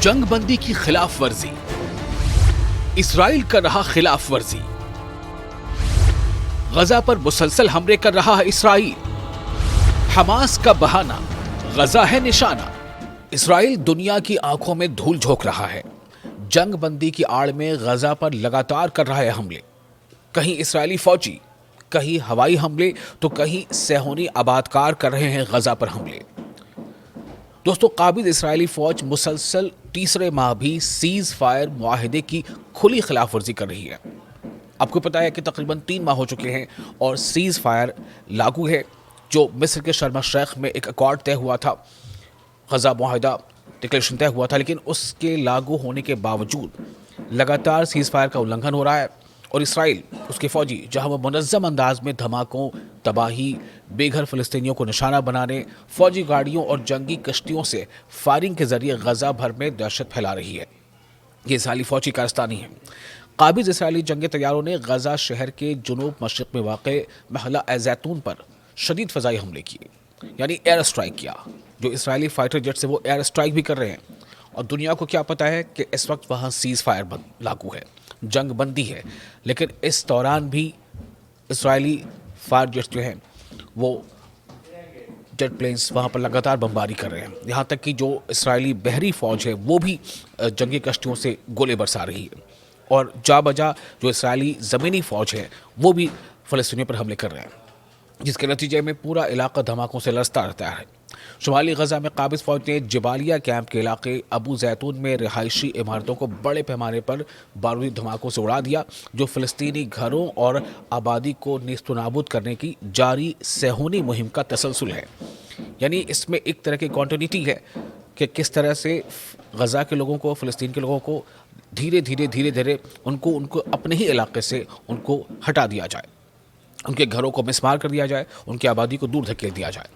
जंग बंदी की खिलाफ वर्जी, इसराइल कर रहा खिलाफ वर्जी, गजा पर मुसलसल हमले कर रहा है इसराइल, हमास का बहाना गजा है निशाना। इसराइल दुनिया की आंखों में धूल झोंक रहा है। जंग बंदी की आड़ में गजा पर लगातार कर रहा है हमले। कहीं इसराइली फौजी, कहीं हवाई हमले तो कहीं सेहोनी आबादकार कर रहे हैं गजा पर हमले। दोस्तों, काबिज इसराइली फौज मुसलसल तीसरे माह भी सीज फायर मुआहिदे की खुली खिलाफ वर्जी कर रही है। आपको पता है कि तकरीबन 3 माह हो चुके हैं और सीज फायर लागू है, जो मिस्र के शर्म शेख में एक अकॉर्ड तय हुआ था, गजा मुआहिदा डिक्लेरेशन तय हुआ था, लेकिन उसके लागू होने के बावजूद लगातार सीज फायर का उल्लंघन हो रहा है और इसराइल, उसके फौजी, जहां वो मुनज़्ज़म अंदाज में धमाकों, तबाही, बेघर फ़लस्तीनियों को निशाना बनाने, फौजी गाड़ियों और जंगी कश्तियों से फायरिंग के जरिए गजा भर में दहशत फैला रही है। ये इसराइली फौजी कारस्तानी है। काबिज इसराइली जंगी तैयारों ने गजा शहर के जुनूब मशरिक़ में वाक़ महला ज़ैतून पर शदीद फ़ज़ाई हमले किए, यानी एयर स्ट्राइक किया। जो इसराइली फाइटर जेट से वो एयर स्ट्राइक भी कर रहे हैं और दुनिया को क्या पता है कि इस वक्त वहाँ सीज़ फायर लागू है, जंग बंदी है, लेकिन इस दौरान भी इसराइली फायर जेट्स जो हैं वो जेट प्लेन्स वहाँ पर लगातार बमबारी कर रहे हैं। यहाँ तक कि जो इसराइली बहरी फ़ौज है वो भी जंगी कश्तियों से गोले बरसा रही है और जा बजा जो इसराइली ज़मीनी फ़ौज है वो भी फ़लस्तीनियों पर हमले कर रहे हैं, जिसके नतीजे में पूरा इलाका धमाकों से लरसता रहता है। शुमाली गजा में काबिज फौज ने जबालिया कैंप के इलाके अबू जैतून में रिहायशी इमारतों को बड़े पैमाने पर बारूदी धमाकों से उड़ा दिया, जो फ़लस्तीनी घरों और आबादी को नेस्त नाबूद करने की जारी सेहोनी मुहिम का तसलसल है। यानी इसमें एक तरह की कॉन्टिन्यूटी है कि किस तरह से गजा के लोगों को, फ़लस्तीन के लोगों को धीरे धीरे उनको अपने ही इलाके से उनको हटा दिया जाए, उनके घरों को मिसमार कर दिया जाए, उनकी आबादी को दूर धकेल दिया जाए।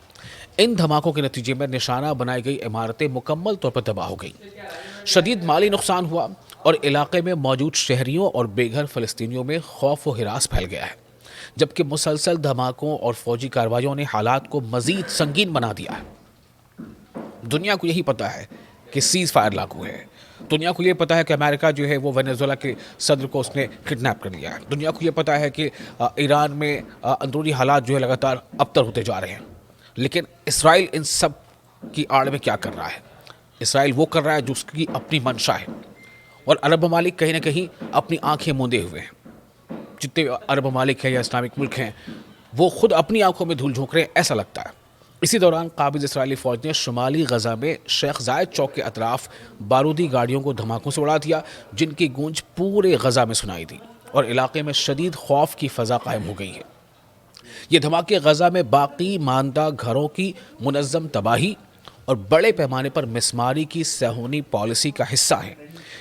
इन धमाकों के नतीजे में निशाना बनाई गई इमारतें मुकम्मल तौर पर तबाह हो गई, शदीद माली नुकसान हुआ और इलाके में मौजूद शहरियों और बेघर फ़लस्तीनियों में खौफ व हिरास फैल गया है। जबकि मुसलसल धमाकों और फौजी कार्रवाइयों ने हालात को मज़ीद संगीन बना दिया है। दुनिया को यही पता है कि सीज़ फायर लागू है। दुनिया को ये पता है कि अमेरिका जो है वो वेनेजुएला के सदर को उसने किडनैप कर लिया है। दुनिया को ये पता है कि ईरान में अंदरूनी हालात जो है लगातार अबतर होते जा रहे हैं। लेकिन इसराइल इन सब की आड़ में क्या कर रहा है? इसराइल वो कर रहा है जो उसकी अपनी मंशा है और अरब ममालिक कहीं ना कहीं अपनी आंखें मूंदे हुए हैं। जितने अरब ममालिक हैं या इस्लामिक मुल्क हैं वो खुद अपनी आंखों में धूल झोंक रहे हैं, ऐसा लगता है। इसी दौरान काबिज इसराइली फ़ौज ने शुमाली गजा में शेख जायद चौक के अतराफ बारूदी गाड़ियों को धमाकों से उड़ा दिया, जिनकी गूंज पूरे गजा में सुनाई दी और इलाके में शदीद खौफ की फ़ज़ा कायम हो गई है। ये धमाके गजा में बाकी मानदा घरों की मुनज़्ज़म तबाही और बड़े पैमाने पर मिसमारी की सेहोनी पॉलिसी का हिस्सा हैं।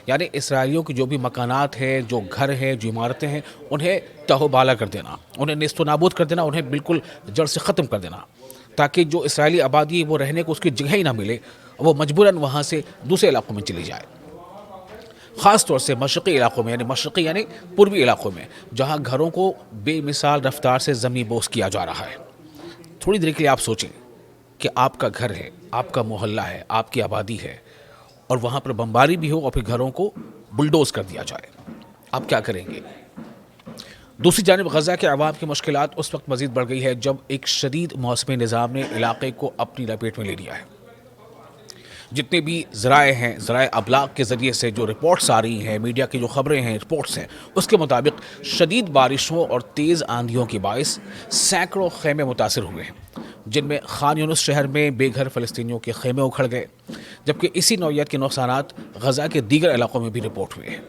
यानी इसराइलियों की जो भी मकानात हैं, जो घर हैं, जो इमारतें हैं, उन्हें तहोबाला कर देना, उन्हें नेस्त नाबूद कर देना, उन्हें बिल्कुल जड़ से ख़त्म कर देना, ताकि जो इसराइली आबादी वो रहने को उसकी जगह ही ना मिले, वो मजबूरन वहाँ से दूसरे इलाकों में चली जाए। ख़ास तौर से मशरक़ी इलाकों में, यानी मशरक़ी यानी पूर्वी इलाकों में, जहाँ घरों को बेमिसाल रफ्तार से ज़मीन बोस किया जा रहा है। थोड़ी देर के लिए आप सोचें कि आपका घर है, आपका मोहल्ला है, आपकी आबादी है और वहाँ पर बमबारी भी हो और फिर घरों को बुलडोज़ कर दिया जाए, आप क्या करेंगे? दूसरी जानिब गजा के अवाम की मुश्किलात उस वक्त मज़ीद बढ़ गई है जब एक शदीद मौसमी निज़ाम ने इलाके को अपनी लपेट में ले लिया है। जितने भी ज़राए हैं, ज़राए अबलाग के ज़रिए से जो रिपोर्ट्स आ रही हैं, मीडिया की जो ख़बरें हैं, रिपोर्ट्स हैं, उसके मुताबिक शदीद बारिशों और तेज़ आंधियों की बाइस सैकड़ों खेमे मुतासिर हुए हैं, जिनमें खान यूनुस शहर में बेघर फ़लस्तीनियों के खेमे उखड़ गए, जबकि इसी नौइयत के नुकसानात गजा के दीगर इलाकों में भी रिपोर्ट हुए हैं।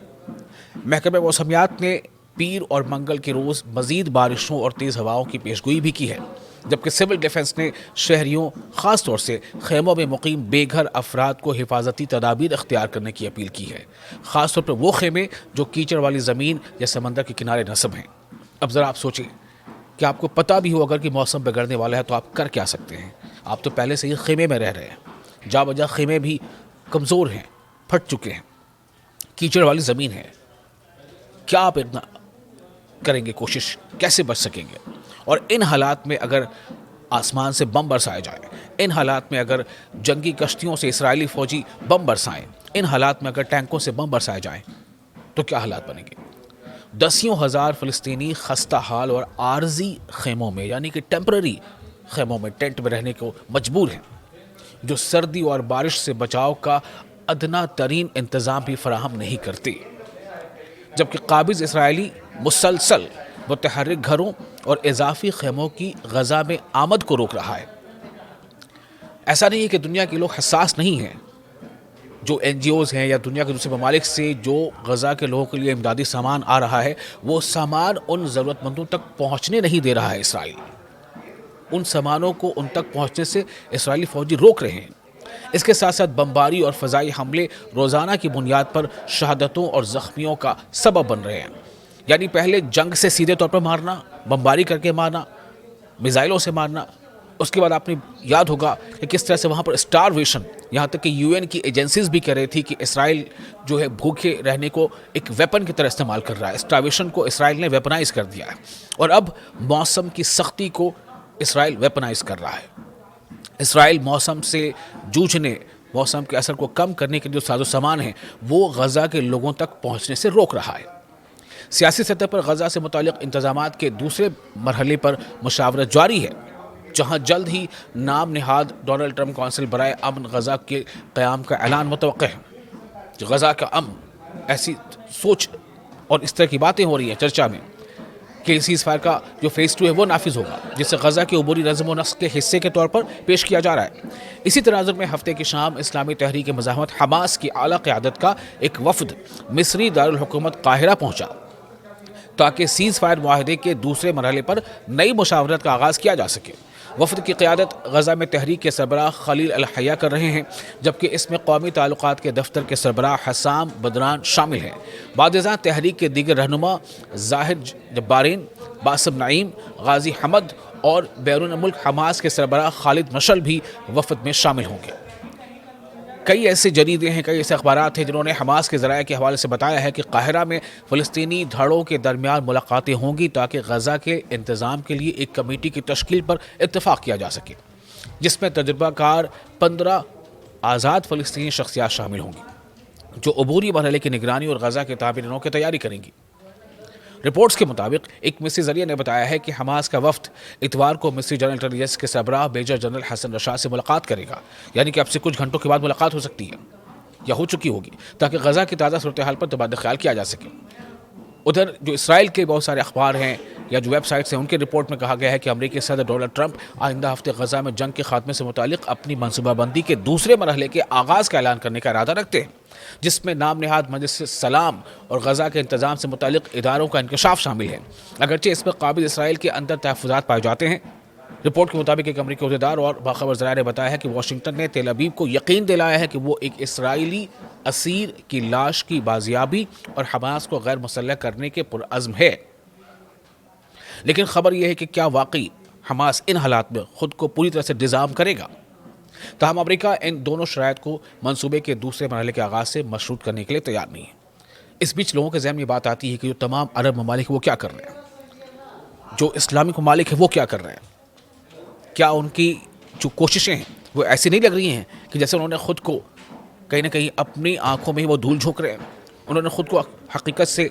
महकमे मौसमियात ने पीर और मंगल के रोज़ मज़ीद बारिशों और तेज़ हवाओं की पेशगोई भी की है, जबकि सिविल डिफेंस ने शहरियों, ख़ास तौर से खेमों में मुकीम बेघर अफराद को हिफाजती तदाबीर अख्तियार करने की अपील की है, ख़ास तौर पर वो खेमे जो कीचड़ वाली ज़मीन या समंदर के किनारे नस्ब हैं। अब ज़रा आप सोचें कि आपको पता भी हो अगर कि मौसम बिगड़ने वाला है तो आप कर क्या सकते हैं? आप तो पहले से ही खेमे में रह रहे हैं, जा बजा खेमे भी कमज़ोर हैं, फट चुके हैं, कीचड़ वाली ज़मीन है। क्या आप इतना करेंगे? कोशिश कैसे बच सकेंगे? और इन हालात में अगर आसमान से बम बरसाए जाए, इन हालात में अगर जंगी कश्तियों से इसराइली फ़ौजी बम बरसाएं ان حالات میں اگر ٹینکوں سے بم برسائے جائیں تو کیا حالات بنیں گے؟ دسیوں ہزار فلسطینی خستہ حال اور عارضی خیموں میں یعنی کہ ٹیمپرری خیموں میں ٹینٹ میں رہنے کو مجبور ہیں، جو سردی اور بارش سے بچاؤ کا ادنا ترین انتظام بھی فراہم نہیں کرتے، جبکہ قابض اسرائیلی مسلسل متحرک گھروں اور اضافی خیموں کی غزہ میں آمد کو روک رہا ہے۔ ایسا نہیں ہے کہ دنیا کے لوگ حساس نہیں ہیں، جو این جی اوز ہیں یا دنیا کے دوسرے ممالک سے جو غزہ کے لوگوں کے لیے امدادی سامان آ رہا ہے، وہ سامان ان ضرورت مندوں تک پہنچنے نہیں دے رہا ہے اسرائیل۔ ان سامانوں کو ان تک پہنچنے سے اسرائیلی فوجی روک رہے ہیں۔ اس کے ساتھ ساتھ بمباری اور فضائی حملے روزانہ کی بنیاد پر شہادتوں اور زخمیوں کا سبب بن رہے ہیں، یعنی پہلے جنگ سے سیدھے طور پر مارنا، بمباری کر کے مارنا، میزائلوں سے مارنا، اس کے بعد آپ نے یاد ہوگا کہ کس طرح سے وہاں پر اسٹارویشن، یہاں تک کہ یو این کی ایجنسیز بھی کہہ رہی تھی کہ اسرائیل جو ہے بھوکے رہنے کو ایک ویپن کی طرح استعمال کر رہا ہے۔ اسٹارویشن کو اسرائیل نے ویپنائز کر دیا ہے، اور اب موسم کی سختی کو اسرائیل ویپنائز کر رہا ہے۔ اسرائیل موسم سے جوجھنے، موسم کے اثر کو کم کرنے کے جو ساز و سامان ہیں وہ غزہ کے لوگوں تک پہنچنے سے روک رہا ہے۔ سیاسی سطح پر غزہ سے متعلق انتظامات کے دوسرے مرحلے پر مشاورت جاری ہے، جہاں جلد ہی نام نہاد ڈونلڈ ٹرمپ کونسل برائے امن غزہ کے قیام کا اعلان متوقع ہے۔ غزہ کا امن، ایسی سوچ اور اس طرح کی باتیں ہو رہی ہیں چرچا میں کہ سیز فائر کا جو فیز 2 ہے وہ نافذ ہوگا، جسے غزہ کے عبوری نظم و نسق کے حصے کے طور پر پیش کیا جا رہا ہے۔ اسی تناظر میں ہفتے کی شام اسلامی تحریک مزاحمت حماس کی اعلیٰ قیادت کا ایک وفد مصری دارالحکومت قاہرہ پہنچا تاکہ سیز فائر معاہدے کے دوسرے مرحلے پر نئی مشاورت کا آغاز کیا جا سکے۔ وفد کی قیادت غزہ میں تحریک کے سربراہ خلیل الحیہ کر رہے ہیں، جبکہ اس میں قومی تعلقات کے دفتر کے سربراہ حسام بدران شامل ہیں۔ بعد ازاں تحریک کے دیگر رہنما ظاہر جبارین، باسم نعیم، غازی حمد اور بیرون ملک حماس کے سربراہ خالد مشعل بھی وفد میں شامل ہوں گے۔ کئی ایسے جریدے ہیں، کئی ایسے اخبارات ہیں جنہوں نے حماس کے ذرائع کے حوالے سے بتایا ہے کہ قاہرہ میں فلسطینی دھڑوں کے درمیان ملاقاتیں ہوں گی تاکہ غزہ کے انتظام کے لیے ایک کمیٹی کی تشکیل پر اتفاق کیا جا سکے، جس میں تجربہ کار 15 آزاد فلسطینی شخصیات شامل ہوں گی جو عبوری مرحلے کی نگرانی اور غزہ کے تعمیروں کی تیاری کریں گی۔ رپورٹس کے مطابق ایک مصری ذریعہ نے بتایا ہے کہ حماس کا وفد اتوار کو مصری جنرل انٹیلیجنس کے سربراہ میجر جنرل حسن رشاد سے ملاقات کرے گا، یعنی کہ اب سے کچھ گھنٹوں کے بعد ملاقات ہو سکتی ہے یا ہو چکی ہوگی، تاکہ غزہ کی تازہ صورتحال پر تبادلہ خیال کیا جا سکے۔ ادھر جو اسرائیل کے بہت سارے اخبار ہیں یا جو ویب سائٹس ہیں، ان کے رپورٹ میں کہا گیا ہے کہ امریکی صدر ڈونلڈ ٹرمپ آئندہ ہفتے غزہ میں جنگ کے خاتمے سے متعلق اپنی منصوبہ بندی کے دوسرے مرحلے کے آغاز کا اعلان کرنے کا ارادہ رکھتے ہیں، جس میں نام نہاد مجلس سلام اور غزہ کے انتظام سے متعلق اداروں کا انکشاف شامل ہے، اگرچہ اس میں قابض اسرائیل کے اندر تحفظات پائے جاتے ہیں۔ رپورٹ کے مطابق ایک امریکی عہدیدار اور باخبر ذرائع نے بتایا ہے کہ واشنگٹن نے تیل ابیب کو یقین دلایا ہے کہ وہ ایک اسرائیلی اسیر کی لاش کی بازیابی اور حماس کو غیر مسلح کرنے کے پرعزم ہے، لیکن خبر یہ ہے کہ کیا واقعی حماس ان حالات میں خود کو پوری طرح سے ڈسارم کرے گا؟ تاہم امریکہ ان دونوں شرائط کو منصوبے کے دوسرے مرحلے کے آغاز سے مشروط کرنے کے لیے تیار نہیں ہے۔ اس بیچ لوگوں کے ذہن میں یہ بات آتی ہے کہ جو تمام عرب ممالک وہ کیا کر رہے ہیں، جو اسلامک ممالک ہیں وہ کیا کر رہے ہیں؟ کیا ان کی جو کوششیں ہیں وہ ایسی نہیں لگ رہی ہیں کہ جیسے انہوں نے خود کو کہیں نہ کہیں اپنی آنکھوں میں ہی وہ دھول جھونک رہے ہیں، انہوں نے خود کو حقیقت سے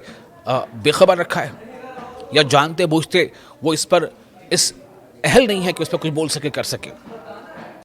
بے خبر رکھا ہے، یا جانتے بوجھتے وہ اس پر اس اہل نہیں ہے کہ اس پر کچھ بول سکے، کر سکے؟